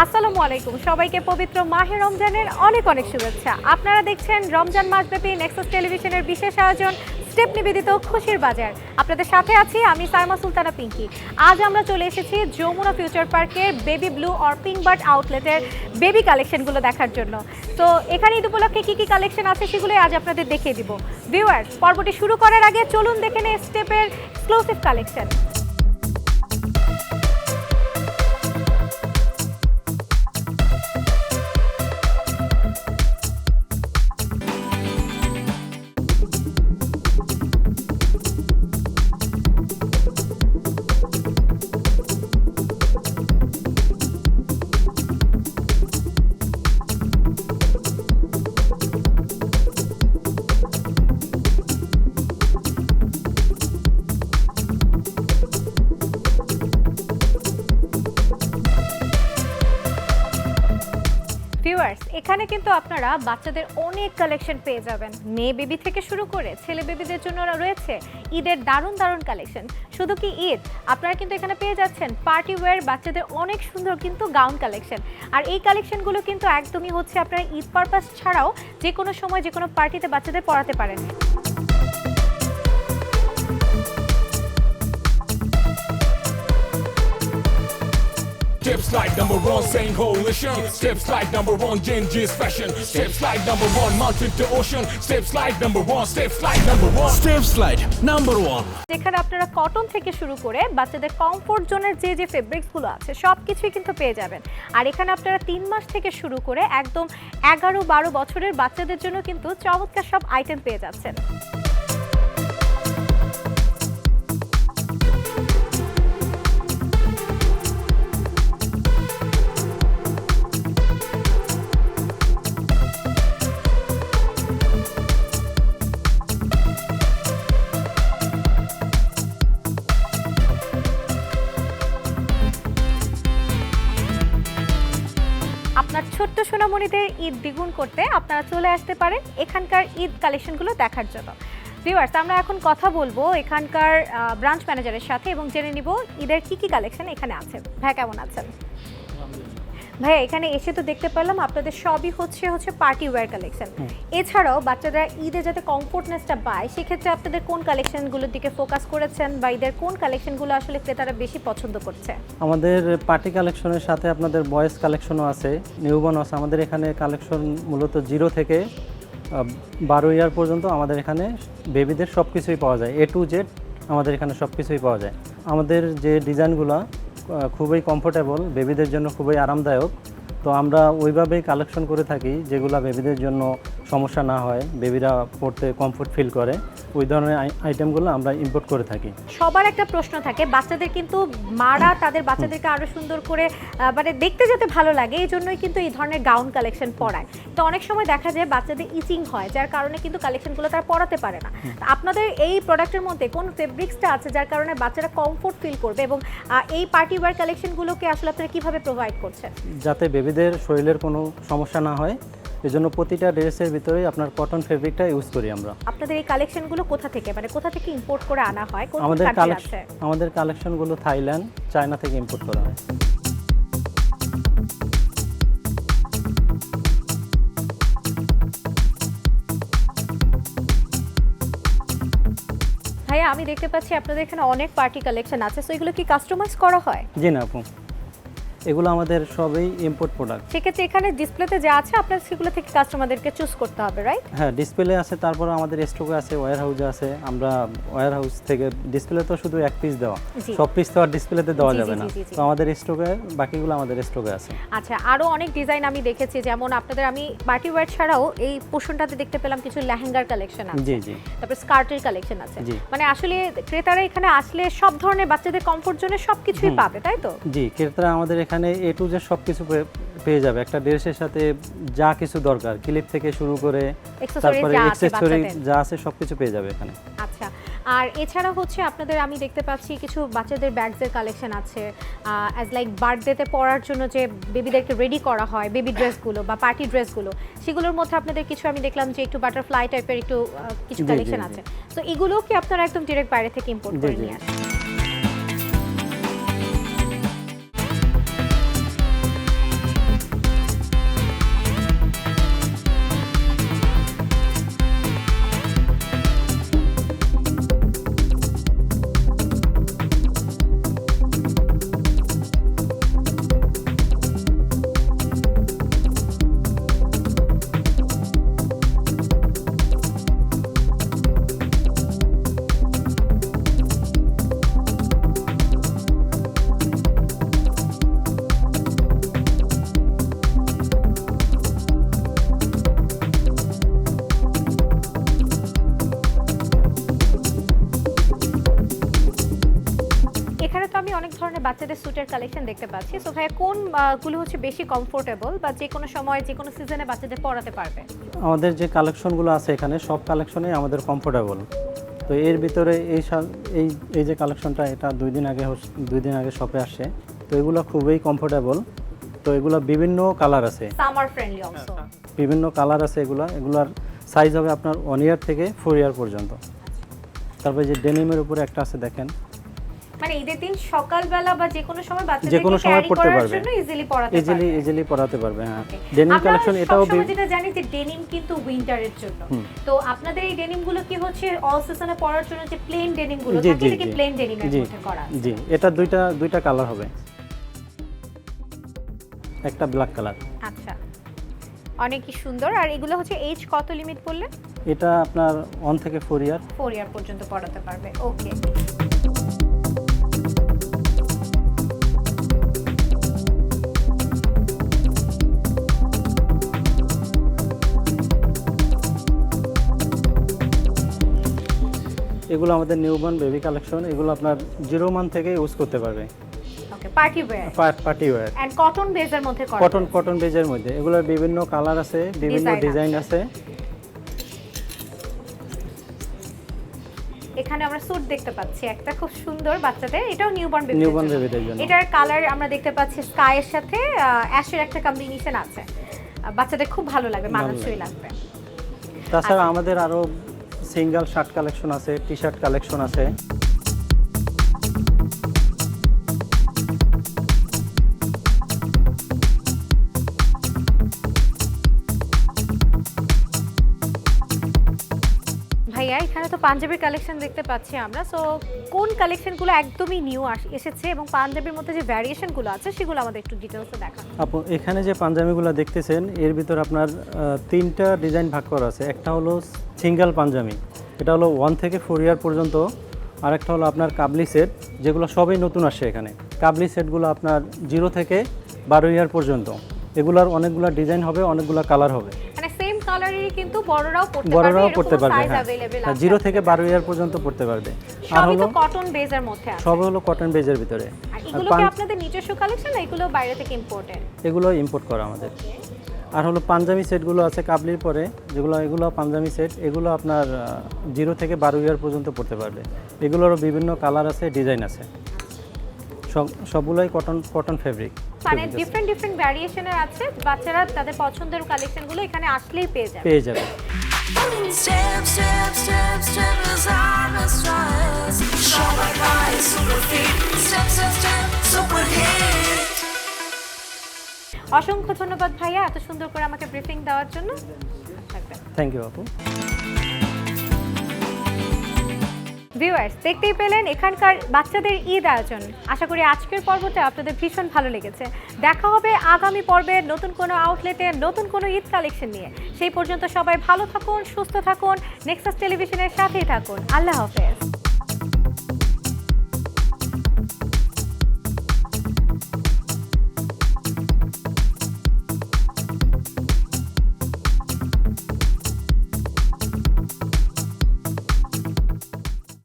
আসসালামু আলাইকুম সবাইকে পবিত্র মাহে রমজানের অনেক অনেক শুভেচ্ছা। আপনারা দেখছেন রমজান মাসব্যাপী নেক্সাস টেলিভিশনের বিশেষ আয়োজন স্টেপ নিবেদিত খুশির বাজার। আপনাদের সাথে আছি আমি সাইমা সুলতানা পিঙ্কি। আজ আমরা চলে এসেছি যমুনা ফিউচার পার্কের baby blue or pink bird আউটলেটের বেবি কালেকশনগুলো দেখার জন্য। তো এখানে ঈদ উপলক্ষে কী কী কালেকশন আছে সেগুলোই আজ আপনাদের দেখিয়ে দিব। ভিউয়ার্স, পর্বটি শুরু করার আগে চলুন দেখে নেই স্টেপের এক্সক্লুসিভ কালেকশন। ভিউয়ার্স, এখানে কিন্তু আপনারা বাচ্চাদের অনেক কালেকশন পেয়ে যাবেন। মেয়ে বেবি থেকে শুরু করে ছেলে বেবিদের জন্য রয়েছে ঈদের দারুণ দারুণ কালেকশন। শুধু কি ঈদ, আপনারা কিন্তু এখানে পেয়ে যাচ্ছেন পার্টি ওয়্যার বাচ্চাদের অনেক সুন্দর কিন্তু গাউন কালেকশন। আর এই কালেকশনগুলো কিন্তু একদমই হচ্ছে আপনারা ঈদ পারপাস ছাড়াও যে কোনো সময় যে কোনো পার্টিতে বাচ্চাদের পরাতে পারেন। Steps like number one, saying coalition. Steps like number one, Genji's fashion. Steps like number one, mountain to ocean. Steps like number one, steps like number one. Step slide number 1. যেখানে আপনারা কটন থেকে শুরু করে বাচ্চাদের comfort জোনের যে ফেব্রিক্সগুলো আছে সব কিছুই কিন্তু পেয়ে যাবেন। আর এখানে আপনারা 3 মাস থেকে শুরু করে একদম 11-12 বছরের বাচ্চাদের জন্য কিন্তু চমৎকার সব আইটেম পেয়ে যাচ্ছেন। আপনার ছোট্ট সোনামণিদের ঈদ দ্বিগুণ করতে আপনারা চলে আসতে পারেন এখানকার ঈদ কালেকশনগুলো দেখার জন্য। ভিউয়ার্স, আমরা এখন কথা বলবো এখানকার ব্রাঞ্চ ম্যানেজারের সাথে এবং জেনে নিব ঈদের কি কি কালেকশন এখানে আছে। ভাই, কেমন আছেন? ভাইয়া, এখানে এসে তো দেখতে পেলাম আপনাদের সবই হচ্ছে পার্টি ওয়্যার কালেকশন। এছাড়াও বাচ্চারা ঈদে যাতে কমফোর্টনেসটা পায় সেক্ষেত্রে আপনাদের কোন কালেকশনগুলোর দিকে ফোকাস করেছেন বা ঈদের কোন কালেকশনগুলো আসলে ক্রেতারা বেশি পছন্দ করছে? আমাদের পার্টি কালেকশনের সাথে আপনাদের বয়েজ কালেকশনও আছে, নিউবর্ন আছে। আমাদের এখানে কালেকশন মূলত 0 থেকে 12 ইয়ার পর্যন্ত আমাদের এখানে বেবিদের সব কিছুই পাওয়া যায়। A to Z আমাদের এখানে সব কিছুই পাওয়া যায়। আমাদের যে ডিজাইনগুলো খুবই কমফোর্টেবল, বেবিদের জন্য খুবই আরামদায়ক। তো আমরা ওইভাবেই কালেকশন করে থাকি যেগুলো বেবিদের জন্য সমস্যা না হয়, বেবিরা পড়তে কমফোর্ট ফিল করে, ওই ধরনের আইটেমগুলো আমরা ইম্পোর্ট করে থাকি। সবার একটা প্রশ্ন থাকে, বাচ্চাদের কিন্তু মারা তাদের বাচ্চাদেরকে আরও সুন্দর করে মানে দেখতে যেতে ভালো লাগে, এই জন্যই কিন্তু এই ধরনের গাউন কালেকশন পরায়। তো অনেক সময় দেখা যায় বাচ্চাদের ইচিং হয়, যার কারণে কিন্তু কালেকশনগুলো তারা পরাতে পারে না। আপনাদের এই প্রোডাক্টের মধ্যে কোন ফেব্রিক্সটা আছে যার কারণে বাচ্চারা কমফোর্ট ফিল করবে এবং এই পার্টি ওয়্যার কালেকশনগুলোকে আসলে আপনারা কীভাবে প্রোভাইড করছেন যাতে বেবিদের শরীরের কোনো সমস্যা না হয়? এজন্য প্রতিটা ড্রেসের ভিতরেই আপনার কটন ফেব্রিকটা ইউজ করি আমরা। আপনাদের এই কালেকশনগুলো কোথা থেকে ইম্পোর্ট করে আনা হয়? আমাদের কালেকশনগুলো থাইল্যান্ড, চায়না থেকে ইম্পোর্ট করা হয়। ভাইয়া, আমি দেখতে পাচ্ছি আপনাদের এখানে অনেক পার্টি কালেকশন আছে, সো এগুলো কি কাস্টমাইজ করা হয়? জি না আপু, এগুলো আমাদের সবই ইম্পোর্ট প্রোডাক্ট। সেক্ষেত্রে এখানে ডিসপ্লেতে যা আছে আপনার সেগুলো থেকে কাস্টমারদেরকে চুজ করতে হবে, রাইট? হ্যাঁ, ডিসপ্লে আছে, তারপর আমাদের স্টকে আছে, ওয়্যার হাউসে আছে। আমরা ওয়্যার হাউস থেকে ডিসপ্লে তো শুধু এক পিস দেওয়া, সব পিস তো আর ডিসপ্লেতে দেওয়া যাবে না। তো আমাদের স্টকে বাকিগুলো আমাদের স্টকে আছে। আচ্ছা, আরও অনেক ডিজাইন আমি দেখেছি, যেমন আপনাদের আমি পার্টি ওয়্যার ছাড়াও এই পোর্শনটাতে দেখতে পেলাম কিছু লেহেঙ্গার কালেকশন আছে। জি জি। তারপর স্কার্টের কালেকশন আছে। মানে আসলে ক্রেতারা এখানে আসলে সব ধরনের বাচ্চাদের কমফোর্ট জোনের সব কিছুই পাবে, তাই তো? জি, ক্রেতারা আমাদের এখানে A to Z সব কিছু পেয়ে যাবে। একটা ড্রেসের সাথে যা কিছু দরকার, ক্লিপ থেকে শুরু করে তারপরে অ্যাকসেসরি যা আছে সব কিছু পেয়ে যাবে এখানে। আচ্ছা, আর এছাড়া আপনাদের আমি দেখতে পাচ্ছি কিছু বাচ্চাদের ব্যাগসের কালেকশন আছে, অ্যাজ লাইক বার্থডেতে পরার জন্য যে বেবিদেরকে রেডি করা হয়, বেবি ড্রেসগুলো বা পার্টি ড্রেসগুলো, সেগুলোর মধ্যে আপনাদের কিছু আমি দেখলাম যে একটু বাটারফ্লাই টাইপের একটু কিছু কালেকশন আছে। তো এগুলো কি আপনারা একদম ডিরেক্ট বাইরে থেকে ইম্পোর্ট করে নিয়ে আসেন? বাচ্চাদের স্যুটের কালেকশন দেখতে পাচ্ছি। সো ভাইয়া কোন গুলো হচ্ছে বেশি কমফোর্টেবল বা যে কোনো সময় যে কোনো সিজনে বাচ্চাদের পরাতে পারবে? আমাদের যে কালেকশনগুলো আছে এখানে সব কালেকশনই আমাদের কমফোর্টেবল। তো এর ভিতরে এই যে কালেকশনটা, এটা 2 দিন আগে শপে আসছে। তো এগুলো খুবই কমফোর্টেবল। তো এগুলো বিভিন্ন কালার আছে, সামার ফ্রেন্ডলি অলসো। বিভিন্ন কালার আছে। এগুলার সাইজ হবে আপনার 1 ইয়ার থেকে 4 ইয়ার পর্যন্ত। তারপরে যে ডেনিমের উপরে একটা আছে দেখেন, মানে ঈদের দিন সকালবেলা বা যে কোনো সময় বাচ্চাদের যে কোনো সময় পড়তে পারবে, জন্য ইজিলি পরাতে পারবে। ইজিলি পরাতে পারবে। হ্যাঁ, ডেনিম কালেকশন এটাও আমরা যেটা জানি যে ডেনিম কিন্তু উইন্টারের জন্য। তো আপনাদের এই ডেনিম গুলো কি হচ্ছে অল সিজনে পরার জন্য যে প্লেন ডেনিম গুলো থাকে, এটা কি প্লেন ডেনিমের মধ্যে করা আছে? জি, এটা দুইটা কালার হবে, একটা ব্ল্যাক কালার। আচ্ছা, অনেকই সুন্দর। আর এগুলো হচ্ছে এজ কত লিমিট বললে? এটা আপনার 1 থেকে 4 ইয়ার। 4 ইয়ার পর্যন্ত পড়াতে পারবে। ওকে। এগুলো আমাদের নিউবর্ন বেবি কালেকশন। এগুলো আপনার 0 মান্থ থেকে ইউজ করতে পারবে। Okay, party wear party wear and cotton বেজের মধ্যে করা। কটন বেজের মধ্যে। এগুলোর বিভিন্ন কালার আছে, বিভিন্ন ডিজাইন আছে। এখানে আমরা স্যুট দেখতে পাচ্ছি একটা খুব সুন্দর বাচ্চাদের, এটাও নিউবর্ন বেবিদের জন্য। এটার কালার আমরা দেখতে পাচ্ছি স্কাইয়ের সাথে অ্যাশের একটা কম্বিনেশন আছে। বাচ্চাদের খুব ভালো লাগবে, মানানসই লাগবে। তাছাড়া আমাদের আরো সিঙ্গেল শার্ট কালেকশন আছে, টি শার্ট কালেকশন আছে। ভাইয়া এখানে তো পাঞ্জাবির কালেকশন দেখতে পাচ্ছি আমরা। সো কোন কালেকশনগুলো একদমই নিউ এসেছে এবং পাঞ্জাবির মধ্যে যে ভ্যারিয়েশনগুলো আছে সেগুলো আমাদের একটু ডিটেইলসে দেখান। আপু, এখানে যে পাঞ্জাবিগুলো দেখতেছেন এর ভিতর আপনার 3টা ডিজাইন ভাগ করা আছে। একটা হলো সিঙ্গেল পাঞ্জাবি, এটা হলো 1 থেকে 4 ইয়ার পর্যন্ত। আর একটা হলো আপনার কাবলি সেট, যেগুলো সবই নতুন আসছে এখানে। কাবলি সেটগুলো আপনার 0 থেকে 12 ইয়ার পর্যন্ত। এগুলোর অনেকগুলো ডিজাইন হবে, অনেকগুলো কালার হবে। মানে সেম কালারেরই কিন্তু বড়রাও পড়তে পারবে। হ্যাঁ, 0 থেকে 12 ইয়ার পর্যন্ত পড়তে পারবে। আর হলো কটন বেজের মধ্যে আছে। সব হলো কটন বেজের ভিতরে। আর এগুলো কি আপনাদের নিজস্ব কালেকশন না এগুলো বাইরে থেকে ইম্পোর্টেড? এগুলো ইম্পোর্ট করা আমাদের। আর হলো পাঞ্জাবি সেটগুলো আছে কাবলির পরে, এগুলো পাঞ্জাবি সেট। এগুলো আপনার 0 থেকে 12 ইয়ার পর্যন্ত পড়তে পারবে। এগুলোরও বিভিন্ন কালার আছে, ডিজাইন আছে। সবগুলোই কটন ফেব্রিক। মানে ডিফারেন্ট ভ্যারিয়েশনের আছে। বাচ্চারা তাদের পছন্দের কালেকশনগুলো এখানে আসলেই পেয়ে যাবে। Step, step, step, step is on the stars. Show my body, super feet. Step, step, step, super hit. অসংখ্য ধন্যবাদ ভাইয়া এত সুন্দর করে আমাকে ব্রিফিং দেওয়ার জন্য। থ্যাংক ইউ আপু। ভিউয়ার্স, দেখতেই পেলেন এখানকার বাচ্চাদের ঈদ আয়োজন। আশা করি আজকের পর্বটা আপনাদের ভীষণ ভালো লেগেছে। দেখা হবে আগামী পর্বে নতুন কোনো আউটলেটে নতুন কোনো ঈদ কালেকশন নিয়ে। সেই পর্যন্ত সবাই ভালো থাকুন, সুস্থ থাকুন, নেক্সাস টেলিভিশনের সাথেই থাকুন। আল্লাহ হাফেজ।